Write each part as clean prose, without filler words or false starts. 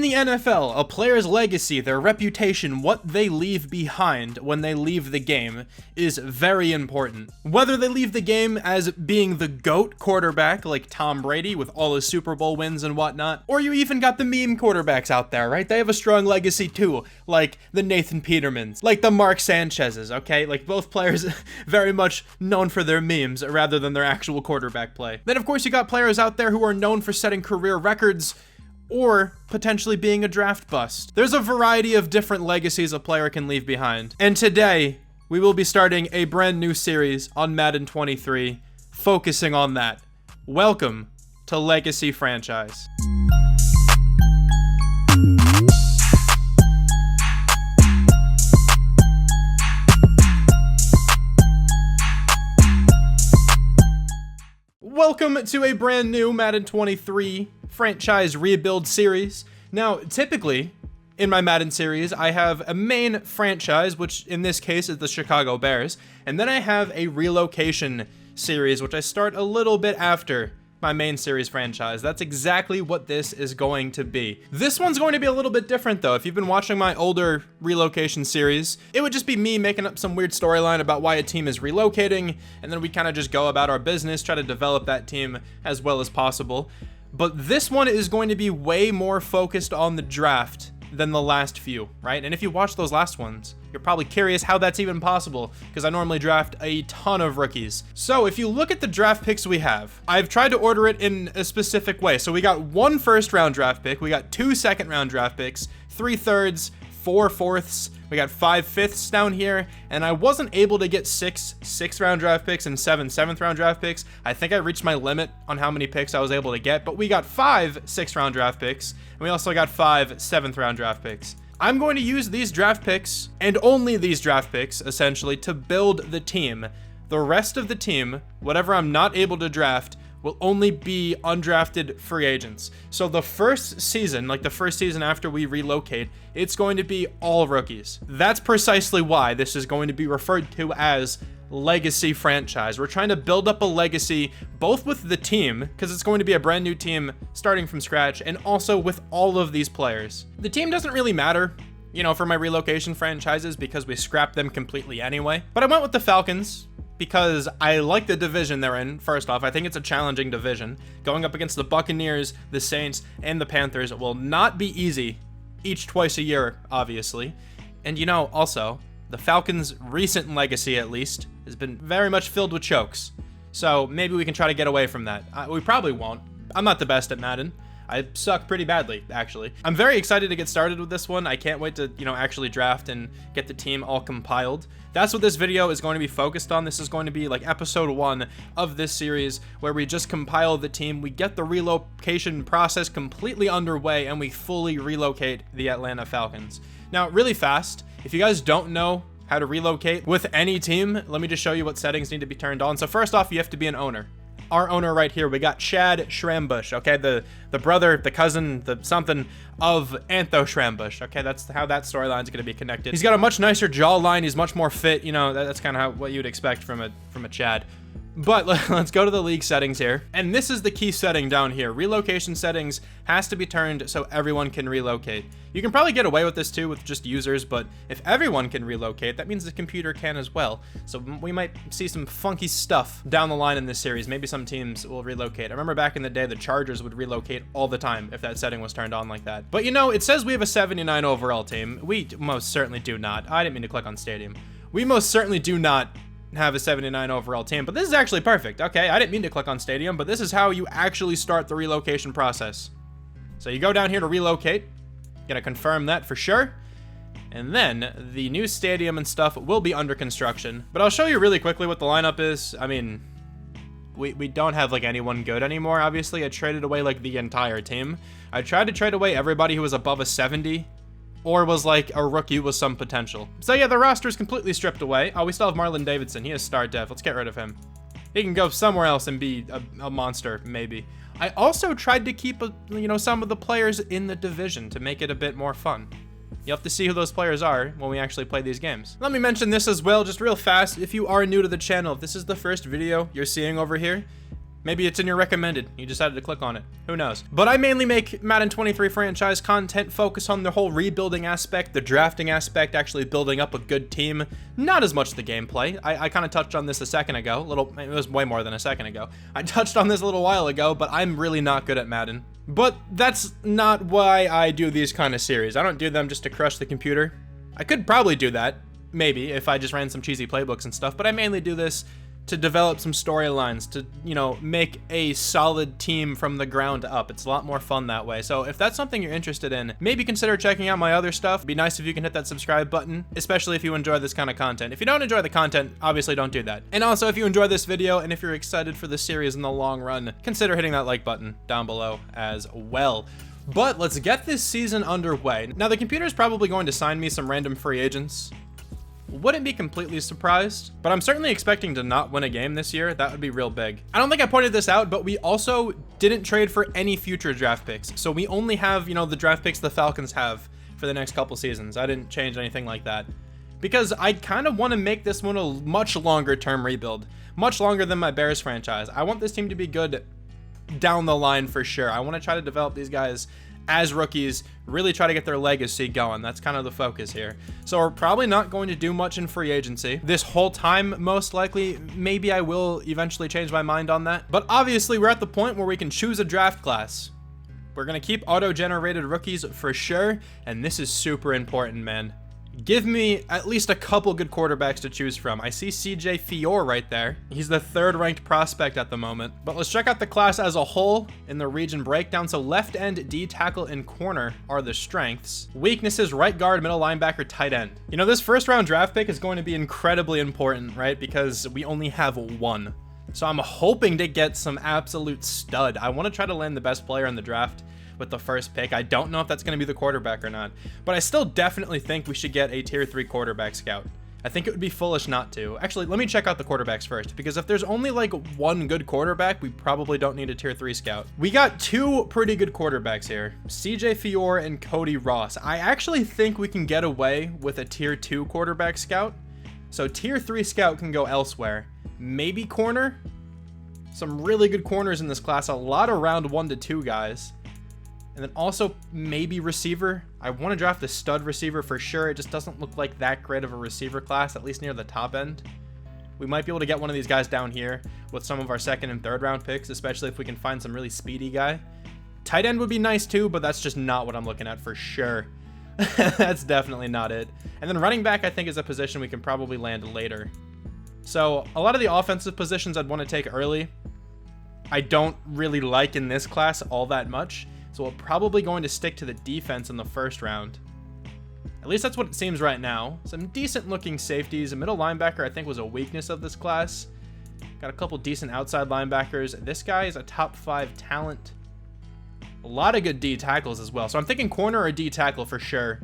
the NFL, a player's legacy, their reputation, what they leave behind when they leave the game is very important. Whether they leave the game as being the GOAT quarterback like Tom Brady with all his Super Bowl wins and whatnot, or you even got the meme quarterbacks out there, right? They have a strong legacy too, like the Nathan Petermans, like the Mark Sanchez's, okay? Like both players very much known for their memes rather than their actual quarterback play. Then of course you got players out there who are known for setting career records or potentially being a draft bust. There's a variety of different legacies a player can leave behind. And today, we will be starting a brand new series on Madden 23, focusing on that. Welcome to Legacy Franchise. Welcome to a brand new Madden 23 franchise rebuild series. Now, typically, in my Madden series, I have a main franchise, which in this case is the Chicago Bears, and then I have a relocation series, which I start a little bit after my main series franchise. That's exactly what this is going to be. This one's going to be a little bit different though. If you've been watching my older relocation series, it would just be me making up some weird storyline about why a team is relocating, and then we kind of just go about our business, try to develop that team as well as possible. But this one is going to be way more focused on the draft than the last few, right? And if you watch those last ones, you're probably curious how that's even possible, because I normally draft a ton of rookies. So if you look at the draft picks we have, I've tried to order it in a specific way. So we got 1 first-round draft pick, we got 2 second-round draft picks, 3 thirds, 4 fourths, we got 5 fifths down here, and I wasn't able to get 6 sixth-round draft picks and 7 seventh-round draft picks. I think I reached my limit on how many picks I was able to get, but we got 5 sixth-round draft picks, and we also got 5 seventh-round draft picks. I'm going to use these draft picks, and only these draft picks, essentially, to build the team. The rest of the team, whatever I'm not able to draft, will only be undrafted free agents. So the first season, like the first season after we relocate, it's going to be all rookies. That's precisely why this is going to be referred to as Legacy Franchise. We're trying to build up a legacy both with the team, because it's going to be a brand new team starting from scratch, and also with all of these players. The team doesn't really matter, you know, for my relocation franchises because we scrapped them completely anyway. But I went with the Falcons because I like the division they're in. First off, I think it's a challenging division. Going up against the Buccaneers, the Saints, and the Panthers, it will not be easy, each twice a year, obviously. And you know, also, the Falcons' recent legacy, at least, has been very much filled with chokes. So maybe we can try to get away from that. We probably won't. I'm not the best at Madden. I suck pretty badly, actually. I'm very excited to get started with this one. I can't wait to, you know, actually draft and get the team all compiled. That's what this video is going to be focused on. This is going to be like episode 1 of this series, where we just compile the team, we get the relocation process completely underway, and we fully relocate the Atlanta Falcons. Now, really fast, if you guys don't know how to relocate with any team, let me just show you what settings need to be turned on. So first off, you have to be an owner. Our owner right here, we got Chad Schrambush, okay? The brother, the cousin, the something of Antho Schrambush, okay? That's how that storyline is going to be connected. He's got a much nicer jawline. He's much more fit. You know, that's kind of what you'd expect from a Chad. But let's go to the league settings here. And this is the key setting down here. Relocation settings has to be turned so everyone can relocate. You can probably get away with this too with just users, but if everyone can relocate, that means the computer can as well. So we might see some funky stuff down the line in this series. Maybe some teams will relocate. I remember back in the day, the Chargers would relocate all the time if that setting was turned on like that. But you know, it says we have a 79 overall team. We most certainly do not. I didn't mean to click on Stadium. We most certainly do not have a 79 overall team, but this is actually perfect. Okay, I didn't mean to click on Stadium, but this is how you actually start the relocation process. So you go down here to relocate, gonna confirm that for sure, and then the new stadium and stuff will be under construction. But I'll show you really quickly what the lineup is. I mean, we don't have like anyone good anymore, obviously. I traded away like the entire team. I tried to trade away everybody who was above a 70, or was like a rookie with some potential. So yeah, the roster is completely stripped away. Oh, we still have Marlon Davidson. He is star dev. Let's get rid of him. He can go somewhere else and be a monster, maybe. I also tried to keep, you know, some of the players in the division to make it a bit more fun. You'll have to see who those players are when we actually play these games. Let me mention this as well, just real fast. If you are new to the channel, if this is the first video you're seeing over here, Maybe it's in your recommended. You decided to click on it. Who knows? But I mainly make Madden 23 franchise content, focus on the whole rebuilding aspect, the drafting aspect, actually building up a good team. Not as much the gameplay. I kind of touched on this a second ago. It was way more than a second ago. I touched on this a little while ago, but I'm really not good at Madden. But that's not why I do these kind of series. I don't do them just to crush the computer. I could probably do that, maybe, if I just ran some cheesy playbooks and stuff, but I mainly do this to develop some storylines, to, you know, make a solid team from the ground up. It's a lot more fun that way. So if that's something you're interested in, maybe consider checking out my other stuff. It'd be nice if you can hit that subscribe button, especially if you enjoy this kind of content. If you don't enjoy the content, obviously don't do that. And also, if you enjoy this video and if you're excited for the series in the long run, consider hitting that like button down below as well. But let's get this season underway. Now, the computer's probably going to sign me some random free agents. Wouldn't be completely surprised, but I'm certainly expecting to not win a game this year. That would be real big. I don't think I pointed this out, but we also didn't trade for any future draft picks. So we only have, you know, the draft picks the Falcons have for the next couple seasons. I didn't change anything like that because I kind of want to make this one a much longer term rebuild, much longer than my Bears franchise. I want this team to be good down the line for sure. I want to try to develop these guys as rookies, really try to get their legacy going. That's kind of the focus here. So we're probably not going to do much in free agency this whole time, most likely. Maybe I will eventually change my mind on that. But obviously we're at the point where we can choose a draft class. We're going to keep auto-generated rookies for sure. And this is super important, man. Give me at least a couple good quarterbacks to choose from. I see CJ Fior right there. He's the 3rd ranked prospect at the moment. But let's check out the class as a whole in the region breakdown. So left end, D tackle, and corner are the strengths. Weaknesses, right guard, middle linebacker, tight end. You know, this first round draft pick is going to be incredibly important, right? Because we only have one. So I'm hoping to get some absolute stud. I want to try to land the best player in the draft with the first pick. I don't know if that's going to be the quarterback or not, but I still definitely think we should get a tier 3 quarterback scout. I think it would be foolish not to. Actually, let me check out the quarterbacks first, because if there's only like one good quarterback, we probably don't need a tier 3 scout. We got 2 pretty good quarterbacks here, CJ Fior and Cody Ross. I actually think we can get away with a tier 2 quarterback scout. So tier 3 scout can go elsewhere. Maybe corner. Some really good corners in this class. A lot of round 1 to 2 guys. And then also maybe receiver. I want to draft a stud receiver for sure. It just doesn't look like that great of a receiver class, at least near the top end. We might be able to get one of these guys down here with some of our 2nd and 3rd round picks, especially if we can find some really speedy guy. Tight end would be nice too, but that's just not what I'm looking at for sure. That's definitely not it. And then running back, I think, is a position we can probably land later. So a lot of the offensive positions I'd want to take early, I don't really like in this class all that much. So we're probably going to stick to the defense in the 1st round. At least that's what it seems right now. Some decent looking safeties. A middle linebacker, I think, was a weakness of this class. Got a couple decent outside linebackers. This guy is a top 5 talent. A lot of good D tackles as well. So I'm thinking corner or D tackle for sure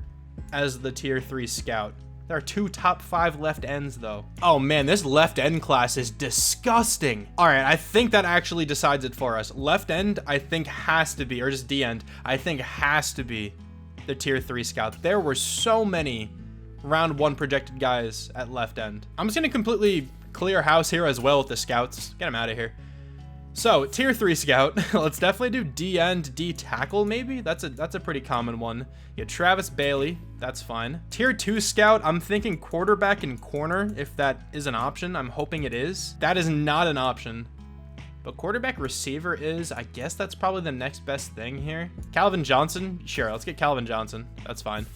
as the tier 3 scout. There are 2 top 5 left ends though. Oh man, this left end class is disgusting. All right, I think that actually decides it for us. Left end, I think has to be, or just D end, I think has to be the tier 3 scout. There were so many round 1 projected guys at left end. I'm just gonna completely clear house here as well with the scouts. Get them out of here. So tier 3 scout, let's definitely do D end, D tackle maybe. That's a pretty common one. Yeah, Travis Bailey, that's fine. Tier 2 scout, I'm thinking quarterback and corner if that is an option. I'm hoping it is. That is not an option. But quarterback receiver is, I guess that's probably the next best thing here. Calvin Johnson, sure, let's get Calvin Johnson. That's fine.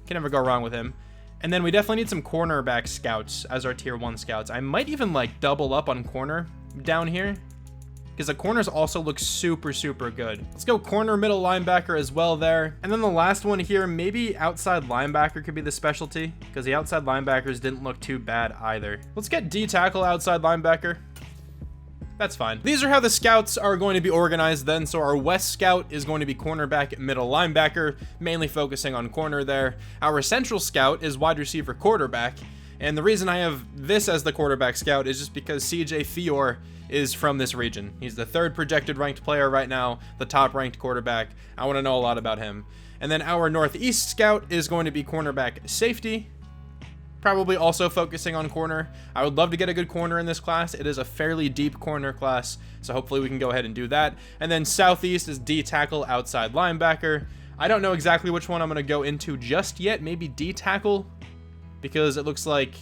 Can never go wrong with him. And then we definitely need some cornerback scouts as our tier 1 scouts. I might even like double up on corner down here, because the corners also look super, super good. Let's go corner, middle linebacker as well there. And then the last one here, maybe outside linebacker could be the specialty, because the outside linebackers didn't look too bad either. Let's get D tackle, outside linebacker. That's fine. These are how the scouts are going to be organized then. So our West scout is going to be cornerback, middle linebacker, mainly focusing on corner there. Our Central scout is wide receiver, quarterback. And the reason I have this as the quarterback scout is just because CJ Fior is from this region. He's the 3rd projected ranked player right now, the top ranked quarterback. I want to know a lot about him. And then our Northeast scout is going to be cornerback, safety. Probably also focusing on corner. I would love to get a good corner in this class. It is a fairly deep corner class, so hopefully we can go ahead and do that. And then southeast is D tackle, outside linebacker. I don't know exactly which one I'm going to go into just yet. Maybe D tackle, because it looks like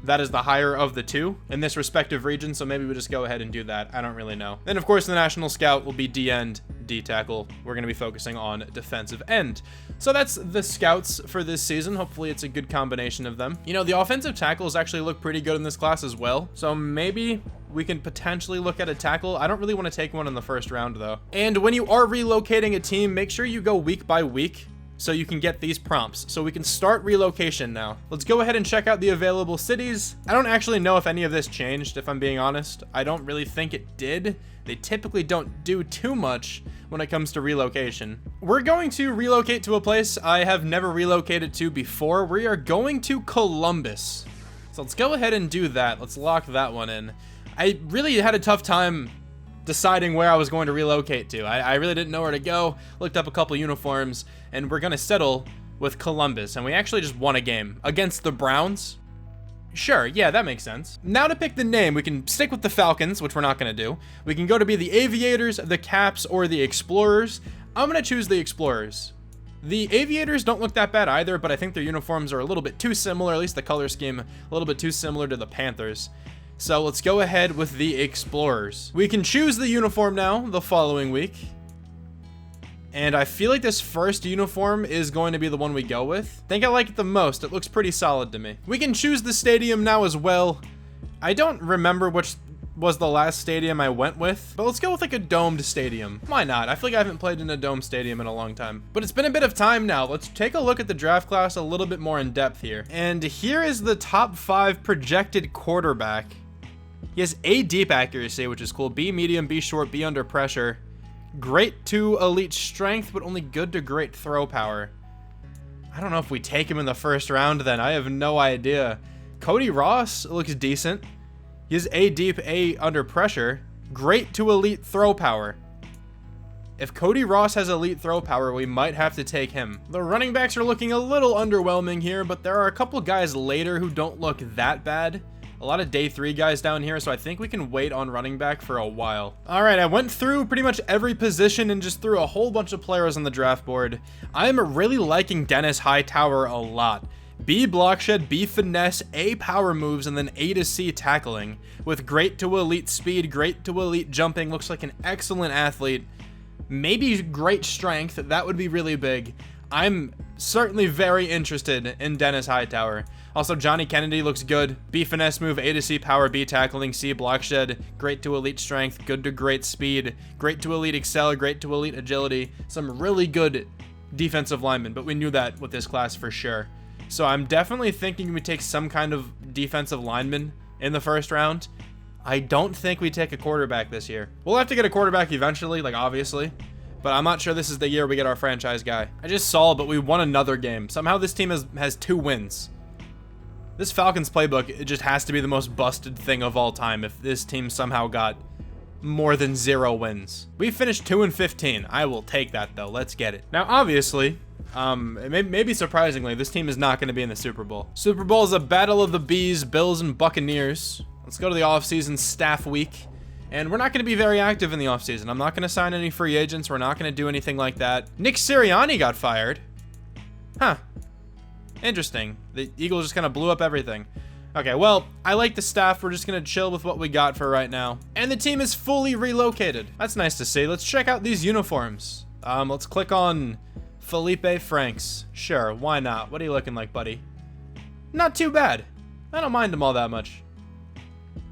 that is the higher of the two in this respective region, so maybe we just go ahead and do that. I don't really know. Then, of course, the national scout will be D end, D tackle. We're going to be focusing on defensive end. So that's the scouts for this season. Hopefully it's a good combination of them. You know, the offensive tackles actually look pretty good in this class as well, so maybe we can potentially look at a tackle. I don't really want to take one in the first round, though. And when you are relocating a team, make sure you go week by week, so you can get these prompts. So we can start relocation now. Let's go ahead and check out the available cities. I don't actually know if any of this changed, if I'm being honest. I don't really think it did. They typically don't do too much when it comes to relocation. We're going to relocate to a place I have never relocated to before. We are going to Columbus. So let's go ahead and do that. Let's lock that one in. I really had a tough time deciding where I was going to relocate to. I really didn't know where to go. Looked up a couple uniforms, and we're gonna settle with Columbus. And we actually just won a game against the Browns. Sure, yeah, that makes sense. Now to pick the name, we can stick with the Falcons, which we're not gonna do. We can go to be the Aviators, the Caps, or the Explorers. I'm gonna choose the Explorers. The Aviators don't look that bad either, but I think their uniforms are a little bit too similar, at least the color scheme, a little bit too similar to the Panthers. So let's go ahead with the Explorers. We can choose the uniform now the following week. And I feel like this first uniform is going to be the one we go with. I think I like it the most. It looks pretty solid to me. We can choose the stadium now as well. I don't remember which was the last stadium I went with, but let's go with like a domed stadium. Why not? I feel like I haven't played in a domed stadium in a long time, but it's been a bit of time now. Let's take a look at the draft class a little bit more in depth here. And here is the top 5 projected quarterback. He has A, deep accuracy, which is cool. B, medium. B, short. B, under pressure. Great to elite strength, but only good to great throw power. I don't know if we take him in the first round then. I have no idea. Cody Ross looks decent. He has A, deep. A, under pressure. Great to elite throw power. If Cody Ross has elite throw power, we might have to take him. The running backs are looking a little underwhelming here, but there are a couple guys later who don't look that bad. A lot of day 3 guys down here, so I think we can wait on running back for a while. All right, I went through pretty much every position and just threw a whole bunch of players on the draft board. I'm really liking Dennis Hightower a lot. B, block shed, B, finesse, A, power moves, and then A to C, tackling. With great to elite speed, great to elite jumping, looks like an excellent athlete. Maybe great strength, that would be really big. I'm certainly very interested in Dennis Hightower. Also, Johnny Kennedy looks good. B, finesse move, A to C, power, B, tackling, C, block shed, great to elite strength, good to great speed, great to elite excel, great to elite agility. Some really good defensive linemen, but we knew that with this class for sure. So I'm definitely thinking we take some kind of defensive lineman in the first round. I don't think we take a quarterback this year. We'll have to get a quarterback eventually, like obviously, but I'm not sure this is the year we get our franchise guy. I just saw, but we won another game. Somehow this team has 2 wins. This Falcons playbook, it just has to be the most busted thing of all time if this team somehow got more than 0 wins. We finished 2-15. I will take that though. Let's get it. Now, obviously, maybe surprisingly, this team is not going to be in the Super Bowl. Super Bowl is a battle of the Bees, Bills, and Buccaneers. Let's go to the offseason staff week. And we're not going to be very active in the offseason. I'm not going to sign any free agents. We're not going to do anything like that. Nick Sirianni got fired. Huh. Interesting. The Eagles just kind of blew up everything. Okay, well, I like the staff. We're just going to chill with what we got for right now. And the team is fully relocated. That's nice to see. Let's check out these uniforms. Let's click on Felipe Franks. Sure, why not? What are you looking like, buddy? Not too bad. I don't mind them all that much.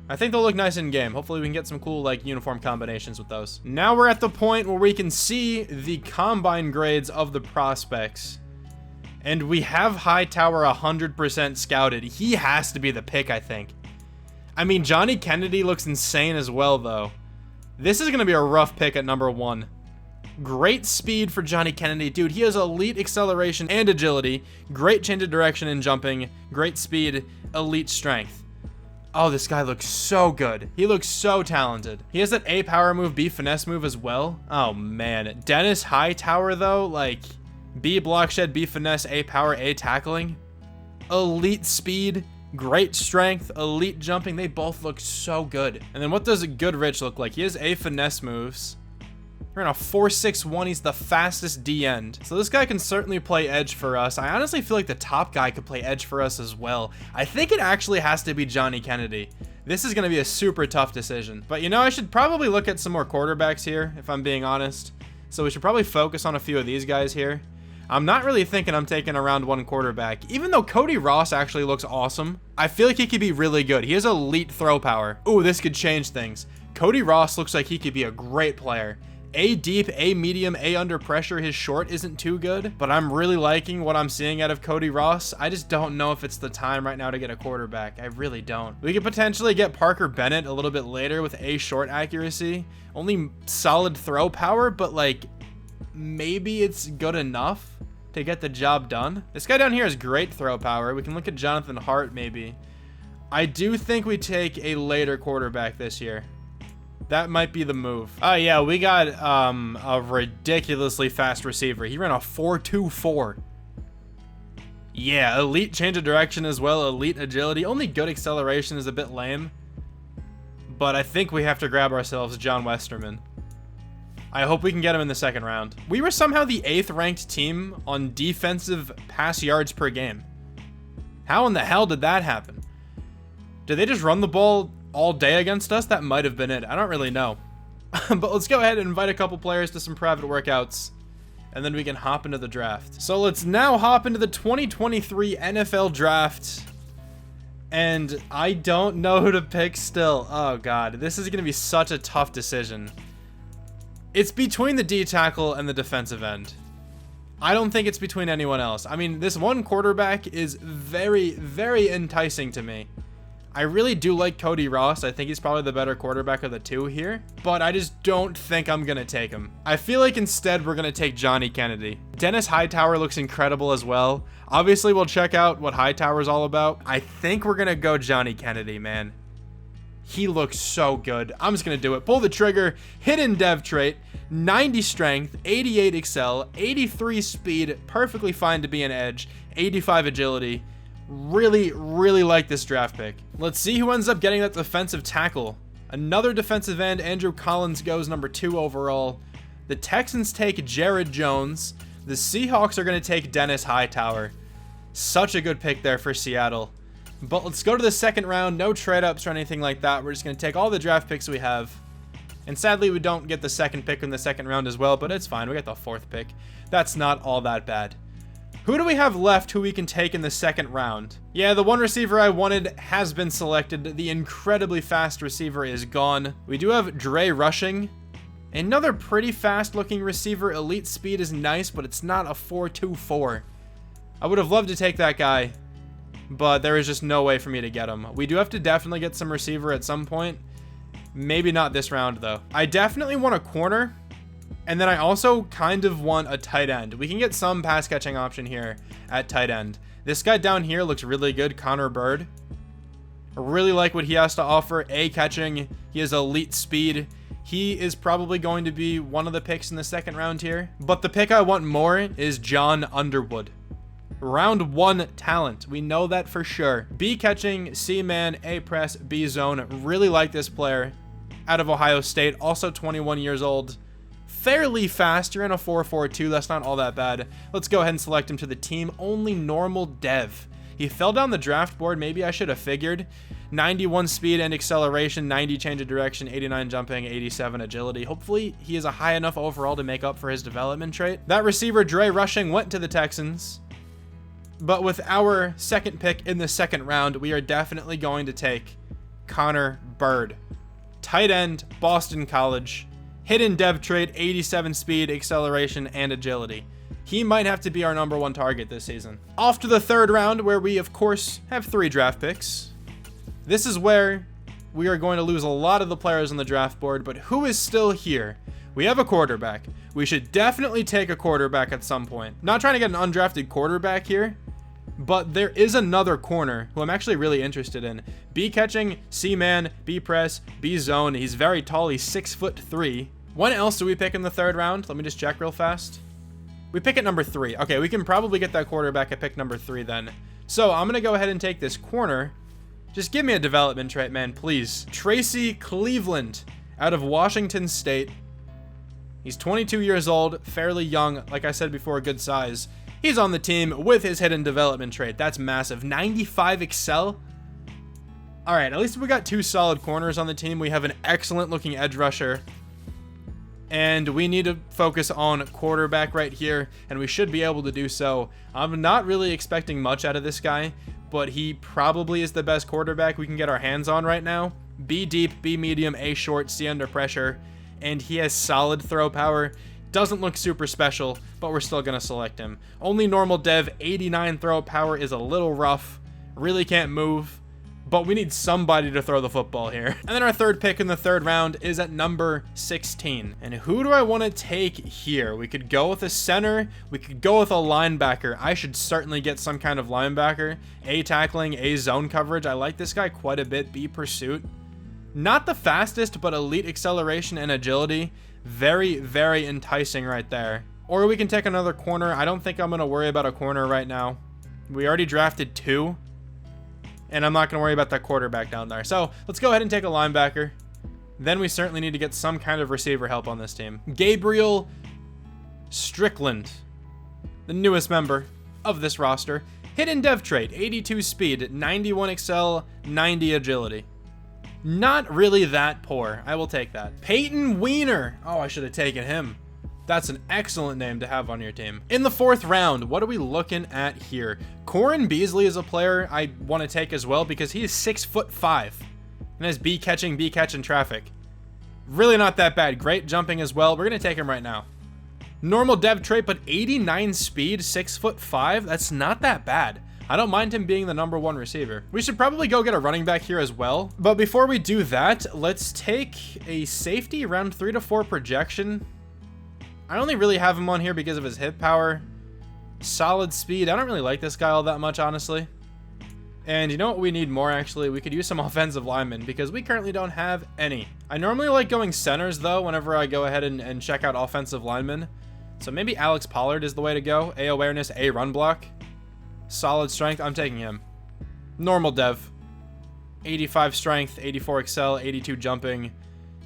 I think they'll look nice in game. Hopefully we can get some cool like uniform combinations with those. Now we're at the point where we can see the combine grades of the prospects. And we have Hightower 100% scouted. He has to be the pick, I think. I mean, Johnny Kennedy looks insane as well, though. This is going to be a rough pick at number 1. Great speed for Johnny Kennedy. Dude, he has elite acceleration and agility. Great change of direction and jumping. Great speed. Elite strength. Oh, this guy looks so good. He looks so talented. He has that A power move, B finesse move as well. Oh, man. Dennis Hightower, though, like... B block shed, B finesse, A power, A tackling. elite speed, great strength, elite jumping. They both look so good. And then what does a good Rich look like? He has A finesse moves. We're in a 4.61. He's the fastest D end. So this guy can certainly play edge for us. I honestly feel like the top guy could play edge for us as well. I think it actually has to be Johnny Kennedy. This is going to be a super tough decision. But you know, I should probably look at some more quarterbacks here, if I'm being honest. So we should probably focus on a few of these guys here. I'm not really thinking I'm taking a round 1 quarterback. Even though Cody Ross actually looks awesome, I feel like he could be really good. He has elite throw power. Ooh, this could change things. Cody Ross looks like he could be a great player. A deep, A medium, A under pressure. His short isn't too good, but I'm really liking what I'm seeing out of Cody Ross. I just don't know if it's the time right now to get a quarterback. I really don't. We could potentially get Parker Bennett a little bit later with A short accuracy. Only solid throw power, but like maybe it's good enough to get the job done. This guy down here has great throw power. We can look at Jonathan Hart maybe. I do think we take a later quarterback this year. That might be the move. Oh yeah, we got a ridiculously fast receiver. He ran a 4.24. Yeah, elite change of direction as well, elite agility. Only good acceleration is a bit lame. But I think we have to grab ourselves John Westerman. I hope we can get him in the 2nd round. We were somehow the 8th ranked team on defensive pass yards per game. How in the hell did that happen? Did they just run the ball all day against us? That might have been it. I don't really know. But let's go ahead and invite a couple players to some private workouts, and then we can hop into the draft. So let's now hop into the 2023 NFL draft. And I don't know who to pick still. Oh god, this is gonna be such a tough decision. It's between the D tackle and the defensive end. I don't think it's between anyone else. I mean, this one quarterback is very, very enticing to me. I really do like Cody Ross. I think he's probably the better quarterback of the two here, but I just don't think I'm gonna take him. I feel like instead we're gonna take Johnny Kennedy. Dennis Hightower looks incredible as well. Obviously, we'll check out what Hightower's all about. I think we're gonna go Johnny Kennedy, man. He looks so good. I'm just gonna do it. Pull the trigger, hidden dev trait, 90 strength, 88 excel, 83 speed, perfectly fine to be an edge, 85 agility. Really, really like this draft pick. Let's see who ends up getting that defensive tackle. Another defensive end, Andrew Collins goes number 2 overall. The Texans take Jared Jones. The Seahawks are going to take Dennis Hightower. Such a good pick there for Seattle. But let's go to the 2nd round. No trade-ups or anything like that. We're just going to take all the draft picks we have. And sadly, we don't get the 2nd pick in the 2nd round as well, but it's fine. We got the 4th pick. That's not all that bad. Who do we have left who we can take in the 2nd round? Yeah, the one receiver I wanted has been selected. The incredibly fast receiver is gone. We do have Dre rushing. Another pretty fast looking receiver. Elite speed is nice, but it's not a 4.24. I would have loved to take that guy, but there is just no way for me to get him. We do have to definitely get some receiver at some point. Maybe not this round though. I definitely want a corner. And then I also kind of want a tight end. We can get some pass catching option here at tight end. This guy down here looks really good, Connor Bird. I really like what he has to offer. A catching, he has elite speed. He is probably going to be one of the picks in the 2nd round here. But the pick I want more is John Underwood. Round 1 talent. We know that for sure. B catching, C man, A press, B zone. Really like this player out of Ohio State. Also 21 years old. Fairly fast. You're in a 4.42. That's not all that bad. Let's go ahead and select him to the team. Only normal dev. He fell down the draft board. Maybe I should have figured. 91 speed and acceleration, 90 change of direction, 89 jumping, 87 agility. Hopefully he is a high enough overall to make up for his development trait. That receiver, Dre rushing, went to the Texans. But with our 2nd pick in the 2nd round, we are definitely going to take Connor Bird. Tight end, Boston College. Hidden dev trait, 87 speed, acceleration, and agility. He might have to be our number 1 target this season. Off to the 3rd round, where we, of course, have 3 draft picks. This is where we are going to lose a lot of the players on the draft board, but who is still here? We have a quarterback. We should definitely take a quarterback at some point. Not trying to get an undrafted quarterback here, but there is another corner who I'm actually really interested in. B catching, C man, B press, B zone. He's very tall. He's 6'3". When else do we pick in the 3rd round? Let me just check real fast. We pick at number 3. Okay, we can probably get that quarterback at pick number 3 then. So I'm going to go ahead and take this corner. Just give me a development trait, man, please. Tracy Cleveland out of Washington State. He's 22 years old, fairly young, like I said before, good size. He's on the team with his hidden development trait. That's massive. 95 Excel. All right, at least we got 2 solid corners on the team. We have an excellent looking edge rusher. And we need to focus on quarterback right here, and we should be able to do so. I'm not really expecting much out of this guy, but he probably is the best quarterback we can get our hands on right now. B deep, B medium, A short, C under pressure, and he has solid throw power. Doesn't look super special, but we're still going to select him. Only normal dev, 89 throw power is a little rough. Really can't move. But we need somebody to throw the football here. And then our third pick in the third round is at number 16. And who do I want to take here? We could go with a center. We could go with a linebacker. I should certainly get some kind of linebacker. A tackling, A zone coverage. I like this guy quite a bit. B pursuit. Not the fastest, but elite acceleration and agility. Very, very enticing right there. Or we can take another corner. I don't think I'm going to worry about a corner right now. We already drafted 2. And I'm not going to worry about that quarterback down there. So let's go ahead and take a linebacker. Then we certainly need to get some kind of receiver help on this team. Gabriel Strickland, the newest member of this roster. Hidden dev trait, 82 speed, 91 excel, 90 agility. Not really that poor. I will take that. Peyton Wiener. Oh, I should have taken him. That's an excellent name to have on your team. In the fourth round, what are we looking at here? Corin Beasley is a player I want to take as well because he is 6'5" and has B catch in traffic. Really not that bad. Great jumping as well. We're going to take him right now. Normal dev trait, but 89 speed, 6'5". That's not that bad. I don't mind him being the #1 receiver. We should probably go get a running back here as well. But before we do that, let's take a safety round 3 to 4 projection. I only really have him on here because of his hit power. Solid speed. I don't really like this guy all that much, honestly. And you know what we need more, actually? We could use some offensive linemen because we currently don't have any. I normally like going centers, though, whenever I go ahead and check out offensive linemen. So maybe Alex Pollard is the way to go. A awareness, A run block. Solid strength. I'm taking him. Normal dev. 85 strength, 84 excel, 82 jumping.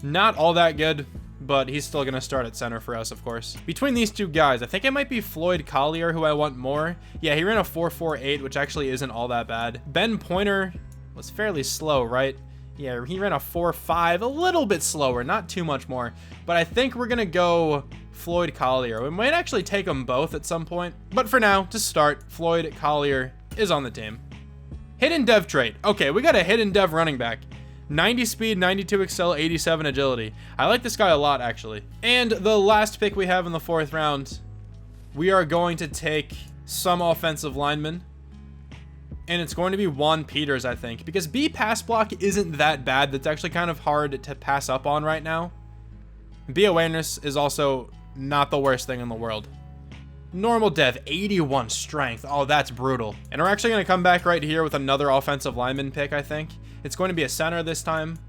Not all that good, but he's still going to start at center for us, of course. Between these two guys, I think it might be Floyd Collier who I want more. Yeah, he ran a 4.48, which actually isn't all that bad. Ben Pointer was fairly slow, right? Yeah, he ran a 4.5, a little bit slower, not too much more. But I think we're going to go Floyd Collier. We might actually take them both at some point. But for now, to start, Floyd Collier is on the team. Hidden dev trait. Okay, we got a hidden dev running back. 90 speed, 92 excel, 87 agility. I like this guy a lot, actually. And the last pick we have in the fourth round, we are going to take some offensive linemen. And it's going to be Juan Peters, I think. Because B pass block isn't that bad. That's actually kind of hard to pass up on right now. B awareness is also not the worst thing in the world. Normal dev, 81 strength. Oh, that's brutal. And we're actually going to come back right here with another offensive lineman pick, I think. It's going to be a center this time.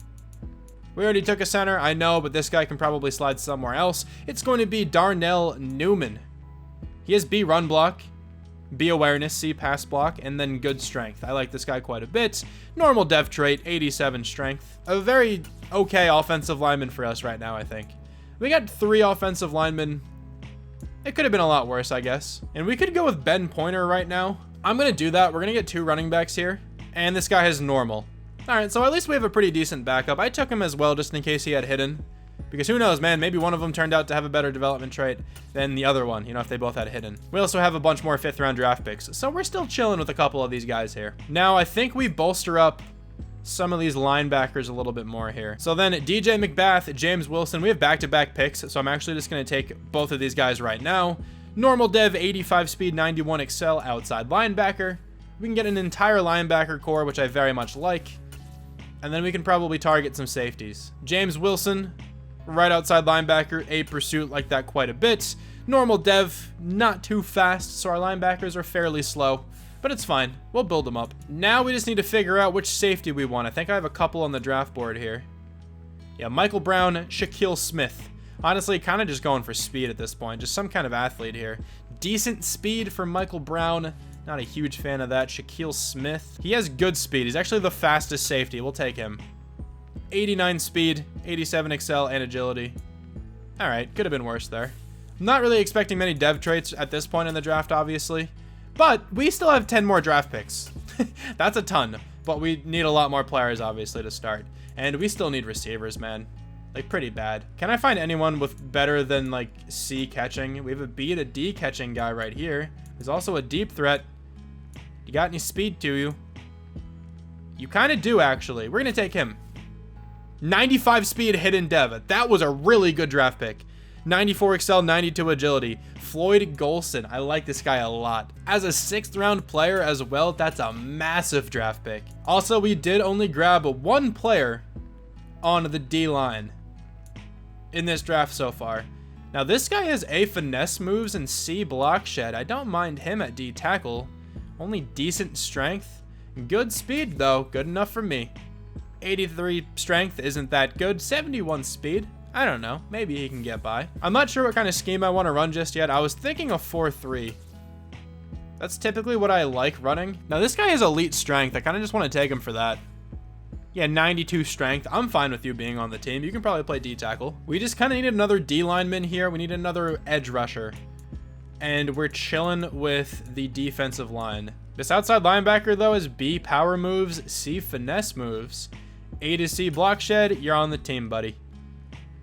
We already took a center, I know, but this guy can probably slide somewhere else. It's going to be Darnell Newman. He has B run block, B awareness, C pass block, and then good strength. I like this guy quite a bit. Normal dev trait, 87 strength. A very okay offensive lineman for us right now, I think. We got 3 offensive linemen. It could have been a lot worse, I guess. And we could go with Ben Pointer right now. I'm going to do that. We're going to get 2 running backs here. And this guy has normal. All right, so at least we have a pretty decent backup. I took him as well just in case he had hidden. Because who knows, man, maybe one of them turned out to have a better development trait than the other one, you know, if they both had hidden. We also have a bunch more 5th round draft picks, so we're still chilling with a couple of these guys here. Now, I think we bolster up some of these linebackers a little bit more here. So then DJ McBath, James Wilson, we have back-to-back picks, so I'm actually just going to take both of these guys right now. Normal dev, 85 speed, 91 excel, outside linebacker. We can get an entire linebacker core, which I very much like. And then we can probably target some safeties. James Wilson, right outside linebacker, A pursuit, like that quite a bit. Normal dev, not too fast, so our linebackers are fairly slow. But it's fine. We'll build them up. Now we just need to figure out which safety we want. I think I have a couple on the draft board here. Yeah, Michael Brown, Shaquille Smith. Honestly, kind of just going for speed at this point. Just some kind of athlete here. Decent speed for Michael Brown. Not a huge fan of that. Shaquille Smith. He has good speed. He's actually the fastest safety. We'll take him. 89 speed, 87 excel, and agility. All right, could have been worse there. I'm not really expecting many dev traits at this point in the draft, obviously. But we still have 10 more draft picks. That's a ton. But we need a lot more players, obviously, to start. And we still need receivers, man. Like, pretty bad. Can I find anyone with better than, like, C catching? We have a B to D catching guy right here. There's also a deep threat. You got any speed to you? You kind of do, actually. We're going to take him. 95 speed, hidden dev. That was a really good draft pick. 94 excel, 92 agility. Floyd Golson. I like this guy a lot. As a 6th round player as well, that's a massive draft pick. Also, we did only grab one player on the D line in this draft so far. Now, this guy has A finesse moves and C block shed. I don't mind him at D tackle. Only decent strength. Good speed, though. Good enough for me. 83 strength isn't that good. 71 speed. I don't know. Maybe he can get by. I'm not sure what kind of scheme I want to run just yet. I was thinking a 4-3. That's typically what I like running. Now, this guy has elite strength. I kind of just want to take him for that. Yeah, 92 strength. I'm fine with you being on the team. You can probably play D tackle. We just kind of need another D lineman here. We need another edge rusher. And we're chilling with the defensive line. This outside linebacker, though, is B power moves, C finesse moves, A to C block shed. You're on the team, buddy.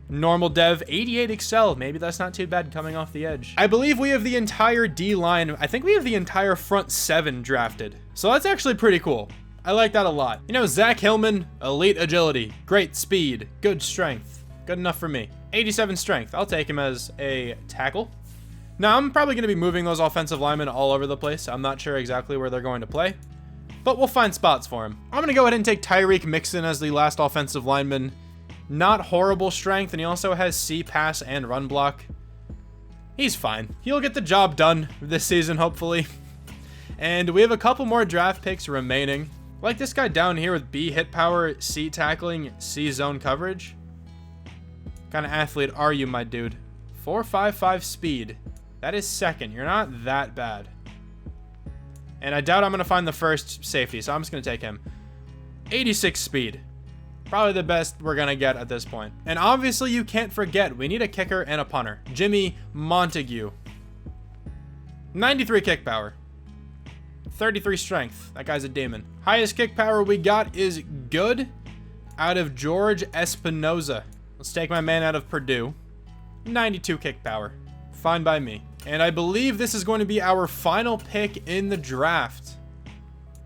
Normal dev, 88 excel. Maybe that's not too bad coming off the edge. I believe we have the entire D line. I think we have the entire front 7 drafted. So that's actually pretty cool. I like that a lot. You know, Zach Hillman, elite agility, great speed, good strength. Good enough for me. 87 strength. I'll take him as a tackle. Now, I'm probably going to be moving those offensive linemen all over the place. I'm not sure exactly where they're going to play, but we'll find spots for him. I'm going to go ahead and take Tyreek Mixon as the last offensive lineman. Not horrible strength, and he also has C pass and run block. He's fine. He'll get the job done this season, hopefully. And we have a couple more draft picks remaining. Like this guy down here with B hit power, C tackling, C zone coverage. What kind of athlete are you, my dude? 4.55 speed. That is 2nd. You're not that bad. And I doubt I'm going to find the first safety, so I'm just going to take him. 86 speed. Probably the best we're going to get at this point. And obviously, you can't forget, we need a kicker and a punter. Jimmy Montague. 93 kick power. 33 strength. That guy's a demon. Highest kick power we got is good out of George Espinoza. Let's take my man out of Purdue. 92 kick power. Fine by me. And I believe this is going to be our final pick in the draft.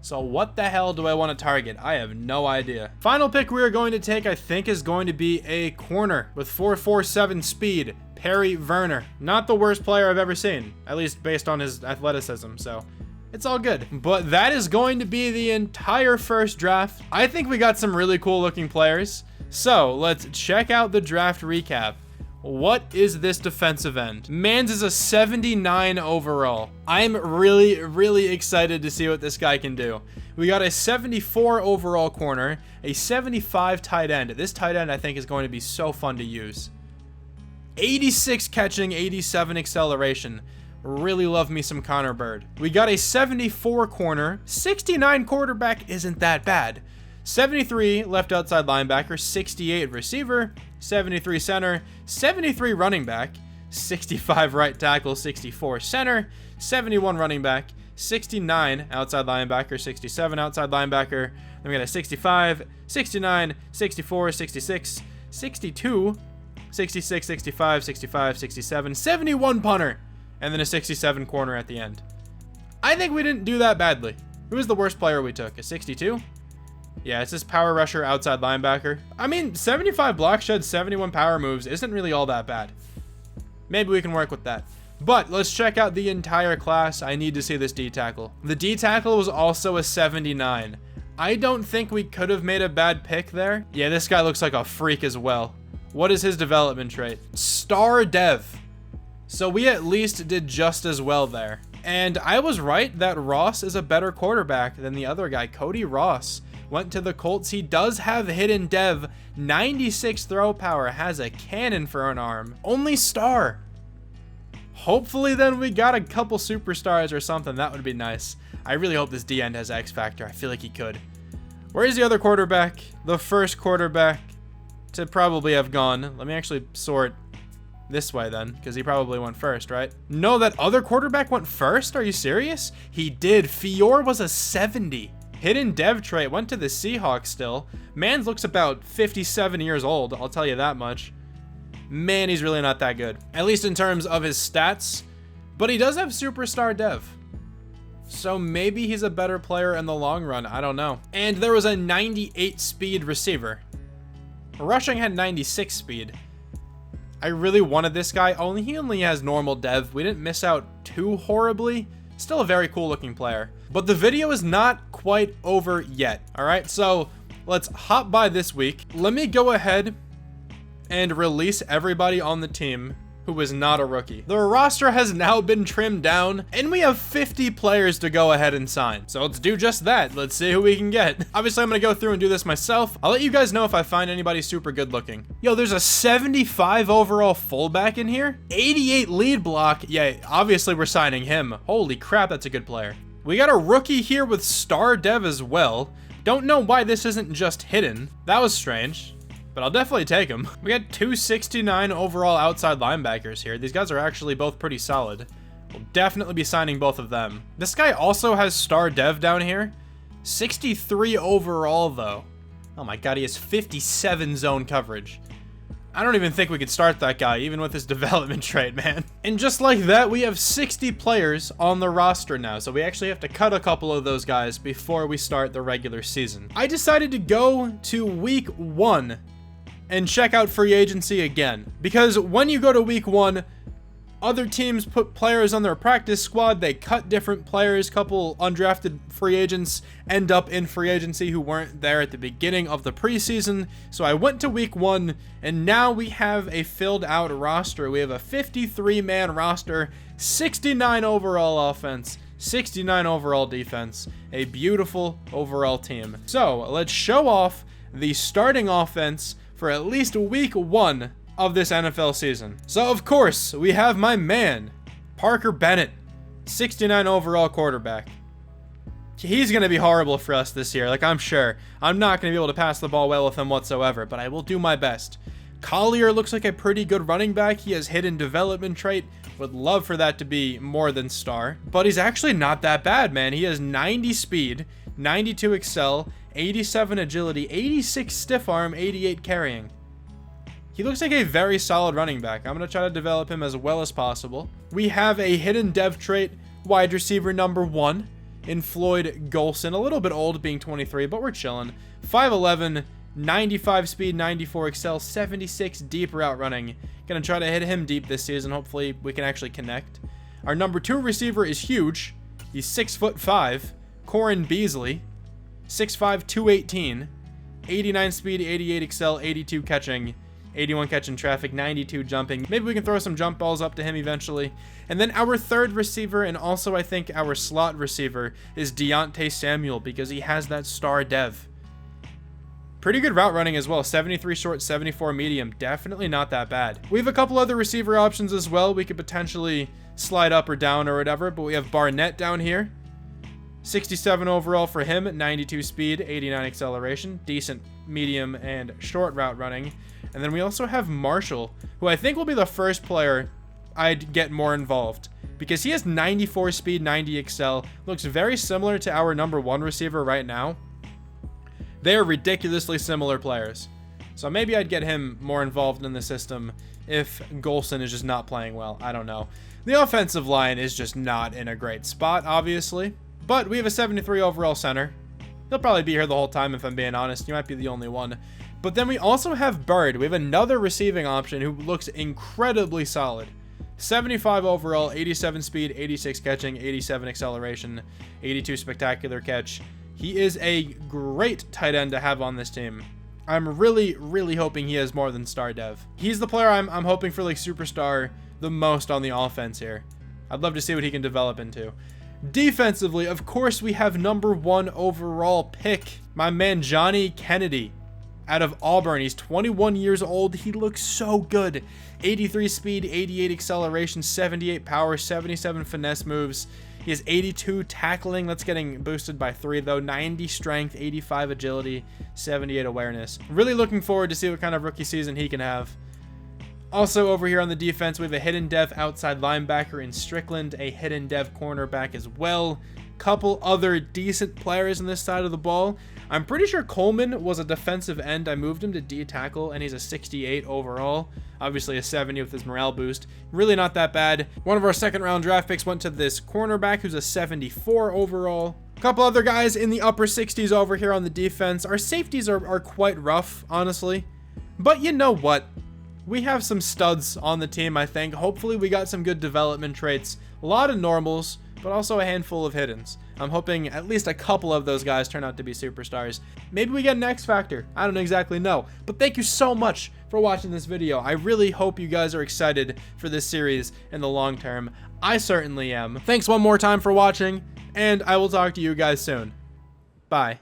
So what the hell do I want to target? I have no idea. Final pick we are going to take, I think, is going to be a corner with 4.47 speed. Perry Verner. Not the worst player I've ever seen, at least based on his athleticism, so it's all good. But that is going to be the entire first draft. I think we got some really cool looking players. So let's check out the draft recap. What is this defensive end? Mans is a 79 overall. I'm really excited to see what this guy can do. We got a 74 overall corner, a 75 tight end. This tight end I think is going to be so fun to use. 86 catching, 87 acceleration. Really love me some Connor Bird. We got a 74 corner, 69 quarterback isn't that bad. 73 left outside linebacker, 68 receiver, 73 center, 73 running back, 65 right tackle, 64 center, 71 running back, 69 outside linebacker, 67 outside linebacker. Then we got a 65, 69, 64, 66, 62, 66, 65, 65, 67, 71 punter, and then a 67 corner at the end. I think we didn't do that badly. Who was the worst player we took? A 62? Yeah, it's this power rusher outside linebacker. I mean, 75 block shed, 71 power moves isn't really all that bad. Maybe we can work with that. But let's check out the entire class. I need to see this D tackle. The D tackle was also a 79. I don't think we could have made a bad pick there. Yeah, this guy looks like a freak as well. What is his development trait? Star Dev. So we at least did just as well there. And I was right that Ross is a better quarterback than the other guy. Cody Ross went to the Colts. He does have hidden dev, 96 throw power, has a cannon for an arm. Only star. Hopefully then we got a couple superstars or something. That would be nice. I really hope this D-end has X Factor. I feel like he could. Where's the other quarterback? The first quarterback to probably have gone. Let me actually sort this way then, because he probably went first, right? No, that other quarterback went first? Are you serious? He did. Fior was a 70. Hidden dev trait, went to the Seahawks still. Man looks about 57 years old, I'll tell you that much. Man, he's really not that good. At least in terms of his stats. But he does have superstar dev. So maybe he's a better player in the long run, I don't know. And there was a 98 speed receiver. Rushing had 96 speed. I really wanted this guy, he only has normal dev. We didn't miss out too horribly. Still a very cool looking player. But the video is not quite over yet, all right? So let's hop by this week. Let me go ahead and release everybody on the team who is not a rookie. The roster has now been trimmed down, and we have 50 players to go ahead and sign. So let's do just that. Let's see who we can get. Obviously, I'm gonna go through and do this myself. I'll let you guys know if I find anybody super good looking. Yo, there's a 75 overall fullback in here. 88 lead block. Yeah, obviously we're signing him. Holy crap, that's a good player. We got a rookie here with star dev as well. Don't know why this isn't just hidden. That was strange, but I'll definitely take him. We got 269 overall outside linebackers here. These guys are actually both pretty solid. We'll definitely be signing both of them. This guy also has star dev down here. 63 overall though. Oh my god, he has 57 zone coverage. I don't even think we could start that guy, even with his development trait, man. And just like that, we have 60 players on the roster now, so we actually have to cut a couple of those guys before we start the regular season. I decided to go to week 1 and check out free agency again, because when you go to week 1, other teams put players on their practice squad, they cut different players, couple undrafted free agents end up in free agency who weren't there at the beginning of the preseason. So I went to week 1, and now we have a filled out roster. We have a 53-man roster, 69 overall offense, 69 overall defense, a beautiful overall team. So let's show off the starting offense for at least week 1 of this NFL season. So of course, we have my man, Parker Bennett, 69 overall quarterback. He's going to be horrible for us this year, like I'm sure. I'm not going to be able to pass the ball well with him whatsoever, but I will do my best. Collier looks like a pretty good running back. He has hidden development trait. Would love for that to be more than star, but he's actually not that bad, man. He has 90 speed, 92 excel, 87 agility, 86 stiff arm, 88 carrying. He looks like a very solid running back. I'm going to try to develop him as well as possible. We have a hidden dev trait, wide receiver number 1 in Floyd Golson. A little bit old being 23, but we're chilling. 5'11", 95 speed, 94 excel, 76 deep route running. Going to try to hit him deep this season. Hopefully we can actually connect. Our number 2 receiver is huge. He's 6'5", Corin Beasley. 6'5", 218, 89 speed, 88 excel, 82 catching, 81 catching traffic, 92 jumping. Maybe we can throw some jump balls up to him eventually. And then our third receiver, and also I think our slot receiver, is Deontay Samuel, because he has that star dev. Pretty good route running as well. 73 short, 74 medium. Definitely not that bad. We have a couple other receiver options as well. We could potentially slide up or down or whatever, but we have Barnett down here. 67 overall for him, 92 speed, 89 acceleration, decent medium and short route running. And then we also have Marshall, who I think will be the first player I'd get more involved, because he has 94 speed, 90 excel, looks very similar to our number 1 receiver right now. They are ridiculously similar players. So maybe I'd get him more involved in the system if Golson is just not playing well. I don't know. The offensive line is just not in a great spot, obviously. But we have a 73 overall center. He'll probably be here the whole time if I'm being honest. He might be the only one. But then we also have Bird. We have another receiving option who looks incredibly solid. 75 overall, 87 speed, 86 catching, 87 acceleration, 82 spectacular catch. He is a great tight end to have on this team. I'm really, really hoping he has more than star dev. He's the player I'm hoping for like superstar the most on the offense here. I'd love to see what he can develop into. Defensively, of course, we have number 1 overall pick, my man Johnny Kennedy. out of Auburn. He's 21 years old. He looks so good. 83 speed, 88 acceleration, 78 power, 77 finesse moves. He has 82 tackling. That's getting boosted by 3 though. 90 strength, 85 agility, 78 awareness. Really looking forward to see what kind of rookie season he can have. Also over here on the defense, we have a hidden dev outside linebacker in Strickland, a hidden dev cornerback as well. Couple other decent players on this side of the ball. I'm pretty sure Coleman was a defensive end. I moved him to D tackle, and he's a 68 overall. Obviously a 70 with his morale boost. Really not that bad. One of our second round draft picks went to this cornerback who's a 74 overall. A couple other guys in the upper 60s over here on the defense. Our safeties are quite rough, honestly. But you know what? We have some studs on the team, I think. Hopefully we got some good development traits. A lot of normals, but also a handful of hiddens. I'm hoping at least a couple of those guys turn out to be superstars. Maybe we get an X Factor. I don't exactly know. But thank you so much for watching this video. I really hope you guys are excited for this series in the long term. I certainly am. Thanks one more time for watching, and I will talk to you guys soon. Bye.